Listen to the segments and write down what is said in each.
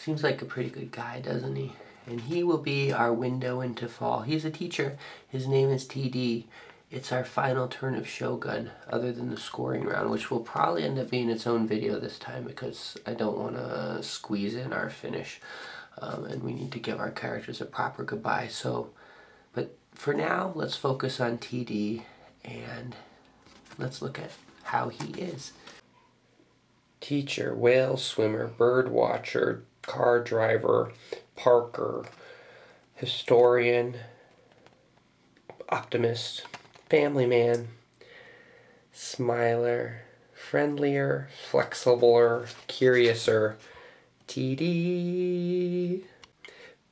Seems like a pretty good guy, doesn't he? And he will be our window into fall. He's a teacher. His name is TD. It's our final turn of Shogun, other than the scoring round, which will probably end up being its own video this time because I don't want to squeeze in our finish. And we need to give our characters a proper goodbye. So, but for now, let's focus on TD and let's look at how he is. Teacher, whale swimmer, bird watcher, car driver, parker, historian, optimist, family man, smiler, friendlier, flexibler, curiouser, TD.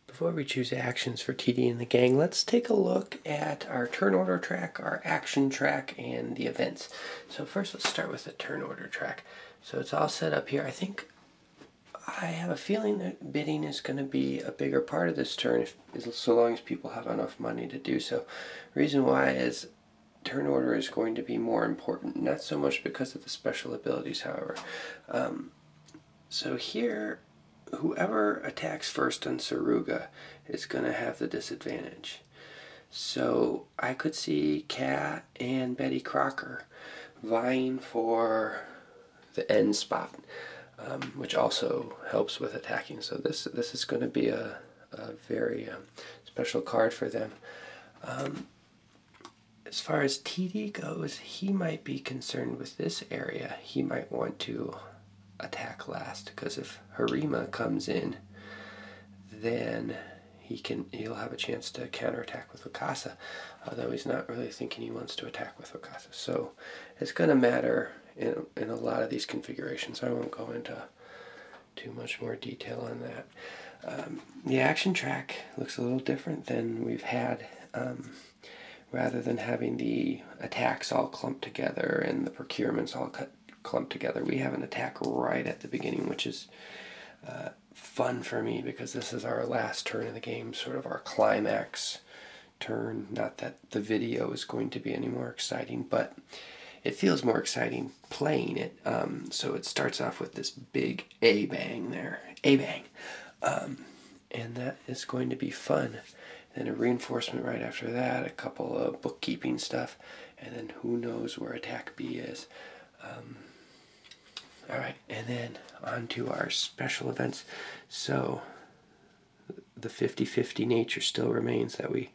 Before we choose actions for TD and the gang, let's take a look at our turn order track, our action track, and the events. So first let's start with the turn order track. So it's all set up here. I have a feeling that bidding is going to be a bigger part of this turn, so long as people have enough money to do so. Reason why is turn order is going to be more important, not so much because of the special abilities, however. So here, whoever attacks first on Saruga is going to have the disadvantage. So I could see Kat and Betty Crocker vying for the end spot, which also helps with attacking. So this is going to be a very special card for them. As far as TD goes, he might be concerned with this area. He might want to attack last, because if Harima comes in, then he'll have a chance to counterattack with Wakasa, although he's not really thinking he wants to attack with Wakasa. So it's going to matter in a lot of these configurations. I won't go into too much more detail on that. The action track looks a little different than we've had. Rather than having the attacks all clumped together and the procurements all clumped together, we have an attack right at the beginning, which is fun for me because this is our last turn of the game, sort of our climax turn. Not that the video is going to be any more exciting, but it feels more exciting playing it. So it starts off with this big A-bang there. A-bang. And that is going to be fun. Then a reinforcement right after that, a couple of bookkeeping stuff, and then who knows where attack B is. Alright, and then on to our special events. So the 50-50 nature still remains that we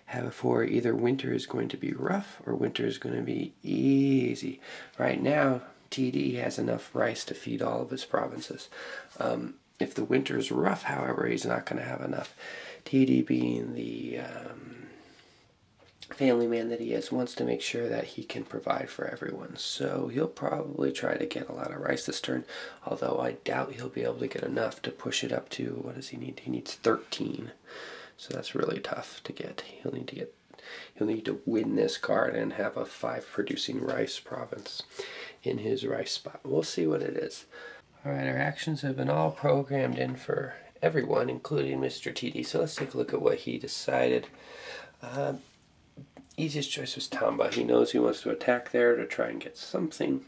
have for either winter is going to be rough or winter is going to be easy. Right now, TD has enough rice to feed all of his provinces. If the winter is rough, however, he's not going to have enough. TD, being the family man that he is, wants to make sure that he can provide for everyone. So he'll probably try to get a lot of rice this turn, although I doubt he'll be able to get enough to push it up to, what does he need? He needs 13. So that's really tough to get. He'll need to win this card and have a 5 producing rice province in his rice spot. We'll see what it is. Alright, our actions have been all programmed in for everyone, including Mr. TD. So let's take a look at what he decided. Easiest choice was Tamba. He knows he wants to attack there to try and get something.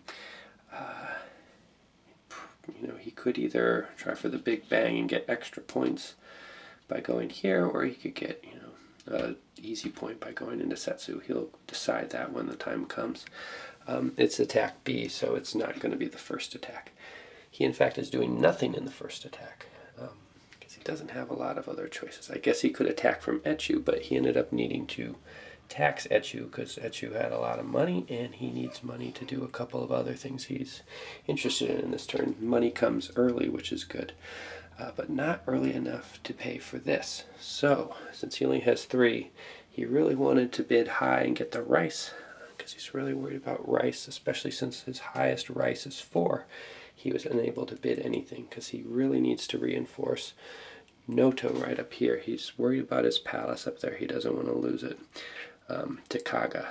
He could either try for the big bang and get extra points by going here, or he could get, an easy point by going into Setsu. He'll decide that when the time comes. It's attack B, so it's not going to be the first attack. He, in fact, is doing nothing in the first attack. He doesn't have a lot of other choices. I guess he could attack from Etchu, but he ended up needing to tax Etchu because Etchu had a lot of money and he needs money to do a couple of other things he's interested in this turn. Money comes early, which is good, but not early enough to pay for this. So since he only has 3, he really wanted to bid high and get the rice because he's really worried about rice, especially since his highest rice is 4. He was unable to bid anything because he really needs to reinforce Noto right up here. He's worried about his palace up there. He doesn't want to lose it to Kaga.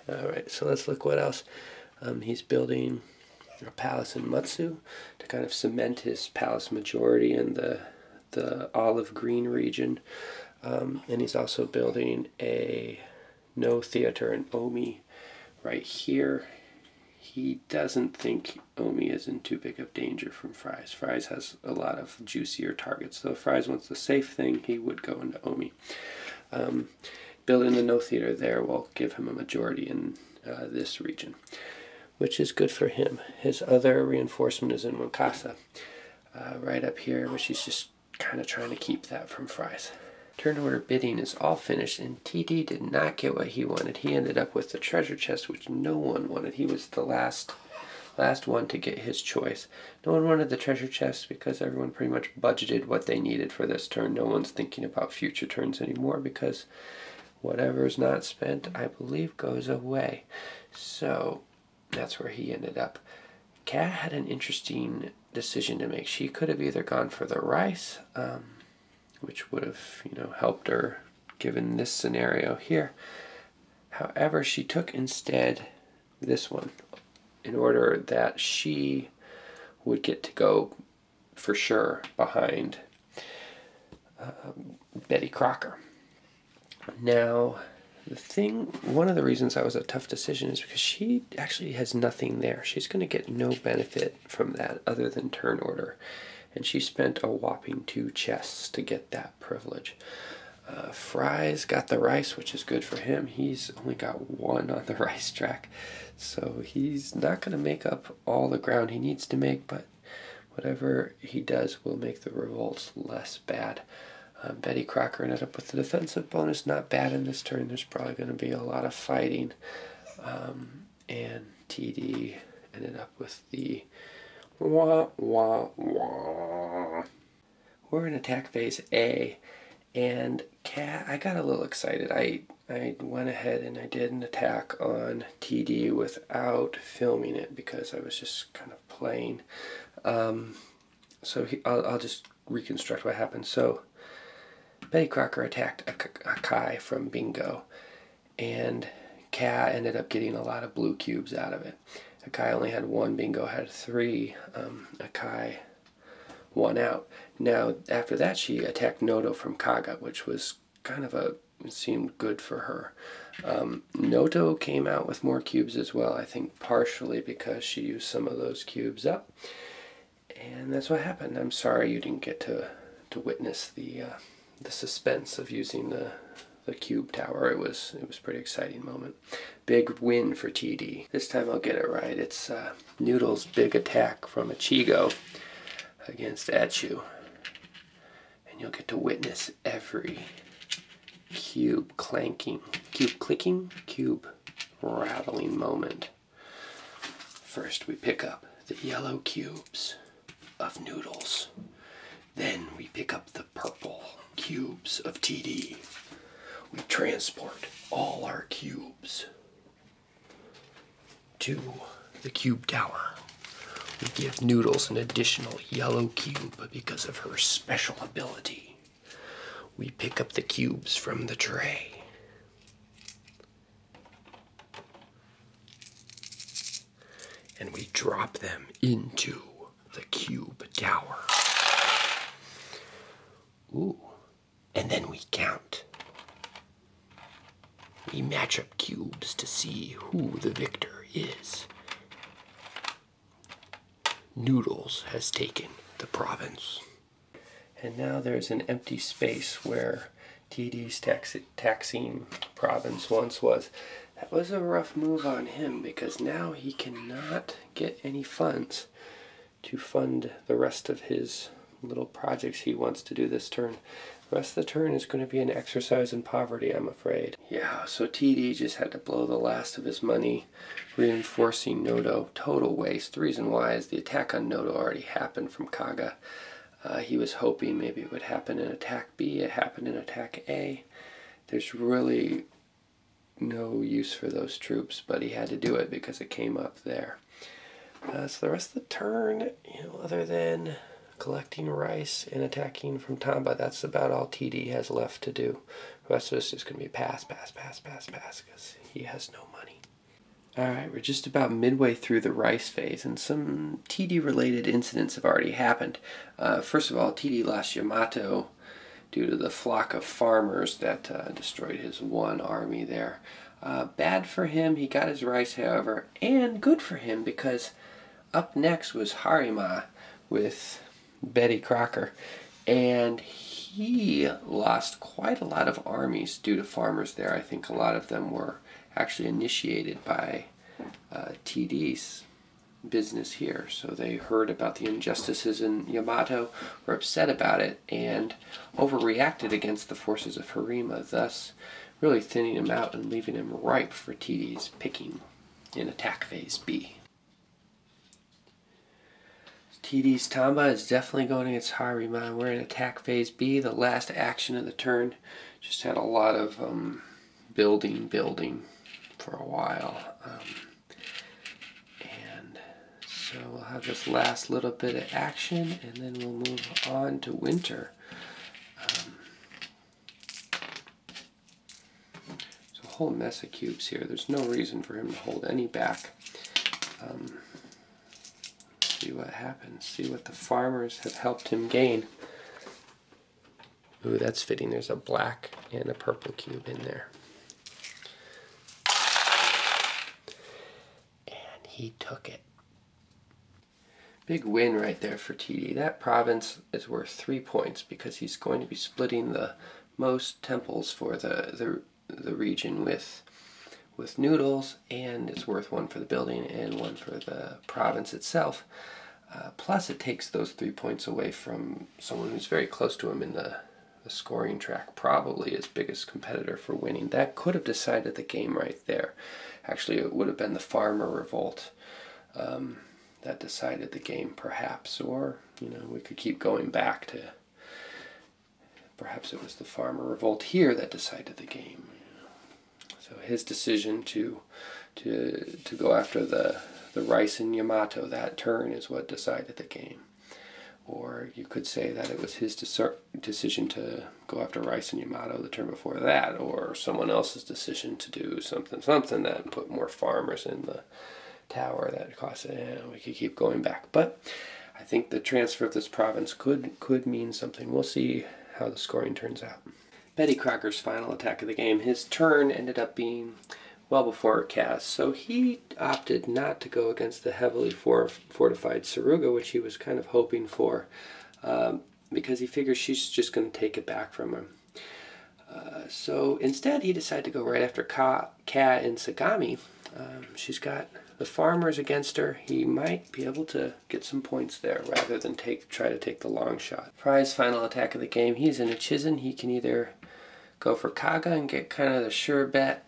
Alright, so let's look what else. He's building a palace in Mutsu to kind of cement his palace majority in the olive green region. And he's also building a no theater in Omi right here. he doesn't think Omi is in too big of danger from Fries. Fries has a lot of juicier targets, though if Fries wants the safe thing, he would go into Omi. Building the no theater there will give him a majority in this region, which is good for him. His other reinforcement is in Wakasa, right up here, which he's just kind of trying to keep that from Fries. Turn order bidding is all finished, and TD did not get what he wanted. He ended up with the treasure chest, which no one wanted. He was the last one to get his choice. No one wanted the treasure chest because everyone pretty much budgeted what they needed for this turn. No one's thinking about future turns anymore because whatever's not spent, I believe, goes away. So that's where he ended up. Kat had an interesting decision to make. She could have either gone for the rice, which would have, helped her given this scenario here. However, she took instead this one in order that she would get to go for sure behind Betty Crocker. Now, one of the reasons that was a tough decision is because she actually has nothing there. She's going to get no benefit from that other than turn order. And she spent a whopping 2 chests to get that privilege. Fries got the rice, which is good for him. He's only got 1 on the rice track. So he's not going to make up all the ground he needs to make, but whatever he does will make the revolts less bad. Betty Crocker ended up with the defensive bonus. Not bad in this turn. There's probably going to be a lot of fighting. And TD ended up with the wah, wah, wah. We're in attack phase A, and I got a little excited. I went ahead and I did an attack on TD without filming it because I was just kind of playing. I'll just reconstruct what happened. So Betty Crocker attacked Akai from Bingo, and Kat ended up getting a lot of blue cubes out of it. Akai only had 1, Bingo had 3. Akai won out. Now, after that, she attacked Noto from Kaga, which was kind of it seemed good for her. Noto came out with more cubes as well, I think partially because she used some of those cubes up. And that's what happened. I'm sorry you didn't get to witness the suspense of using the cube tower. It was a pretty exciting moment. Big win for TD. This time I'll get it right. It's Noodle's big attack from Ichigo against Echu. And you'll get to witness every cube clanking, cube clicking, cube rattling moment. First we pick up the yellow cubes of Noodles. Then we pick up the purple cubes of TD. We transport all our cubes to the cube tower. We give Noodles an additional yellow cube because of her special ability. We pick up the cubes from the tray. And we drop them into the cube tower. Ooh. And then we count. We match up cubes to see who the victor is. Noodles has taken the province. And now there's an empty space where TD's taxing province once was. That was a rough move on him because now he cannot get any funds to fund the rest of his little projects he wants to do this turn. The rest of the turn is going to be an exercise in poverty, I'm afraid. Yeah, so TD just had to blow the last of his money reinforcing Noto. Total waste. The reason why is the attack on Noto already happened from Kaga. He was hoping maybe it would happen in attack B. It happened in attack A. There's really no use for those troops, but he had to do it because it came up there. So the rest of the turn, other than collecting rice and attacking from Tamba, that's about all TD has left to do. The rest of us is going to be pass, because he has no money. Alright, we're just about midway through the rice phase, and some TD-related incidents have already happened. First of all, TD lost Yamato due to the flock of farmers that destroyed his 1 army there. Bad for him, he got his rice, however, and good for him because up next was Harima with Betty Crocker, and he lost quite a lot of armies due to farmers there. I think a lot of them were actually initiated by TD's business here. So they heard about the injustices in Yamato, were upset about it, and overreacted against the forces of Harima, thus really thinning him out and leaving him ripe for TD's picking in attack phase B. TD's Tamba is definitely going against Harima. We're in attack phase B, the last action of the turn. Just had a lot of building for a while. And so we'll have this last little bit of action, and then we'll move on to winter. There's a whole mess of cubes here. There's no reason for him to hold any back. See what happens. See what the farmers have helped him gain. Ooh, that's fitting. There's a black and a purple cube in there. And he took it. Big win right there for TD. That province is worth 3 points because he's going to be splitting the most temples for the region with noodles, and it's worth 1 for the building and 1 for the province itself. Plus it takes those 3 points away from someone who's very close to him in the scoring track, probably his biggest competitor for winning. That could have decided the game right there. Actually, it would have been the farmer revolt that decided the game, perhaps. Or, you know, we could keep going back to perhaps it was the farmer revolt here that decided the game. So his decision to go after the rice in Yamato that turn is what decided the game. Or you could say that it was his decision to go after rice in Yamato the turn before that, or someone else's decision to do something that put more farmers in the tower that cost it. We could keep going back. But I think the transfer of this province could mean something. We'll see how the scoring turns out. Betty Crocker's final attack of the game, his turn ended up being well before cast, so he opted not to go against the heavily fortified Saruga, which he was kind of hoping for, because he figures she's just going to take it back from him. So instead he decided to go right after Ka and Sagami. She's got the farmers against her. He might be able to get some points there rather than try to take the long shot. Fry's final attack of the game, he's in a Chizen. He can either go for Kaga and get kind of the sure bet,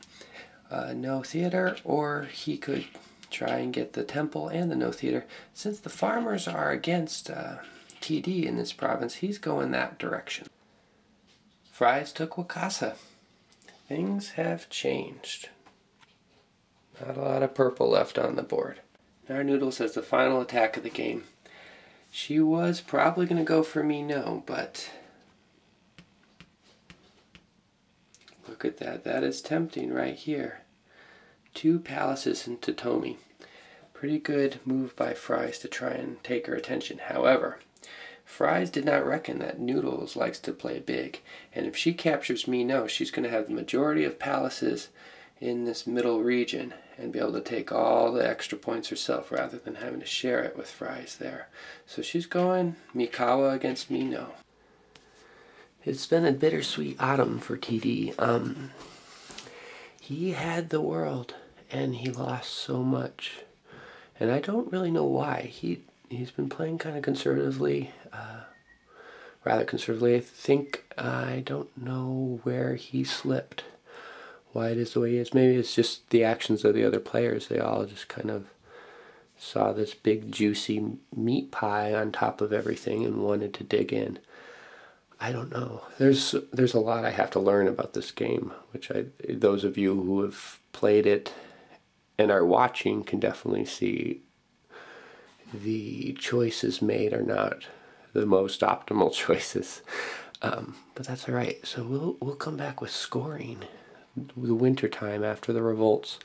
no theater, or he could try and get the temple and the no theater. Since the farmers are against TD in this province, he's going that direction. Fries took Wakasa. Things have changed. Not a lot of purple left on the board. Our Noodles has the final attack of the game. She was probably going to go for Mino, but look at that. That is tempting right here. 2 palaces in Totomi. Pretty good move by Fries to try and take her attention. However, Fries did not reckon that Noodles likes to play big, and if she captures Mino, she's going to have the majority of palaces in this middle region and be able to take all the extra points herself rather than having to share it with Fries there. So she's going Mikawa against Mino. It's been a bittersweet autumn for TD. He had the world and he lost so much, and I don't really know why. He's been playing kind of conservatively, rather conservatively. I don't know where he slipped, why it is the way he is. Maybe it's just the actions of the other players. They all just kind of saw this big juicy meat pie on top of everything and wanted to dig in. I don't know. There's a lot I have to learn about this game, which those of you who have played it and are watching can definitely see the choices made are not the most optimal choices. But that's all right. So we'll come back with scoring the winter time after the revolts.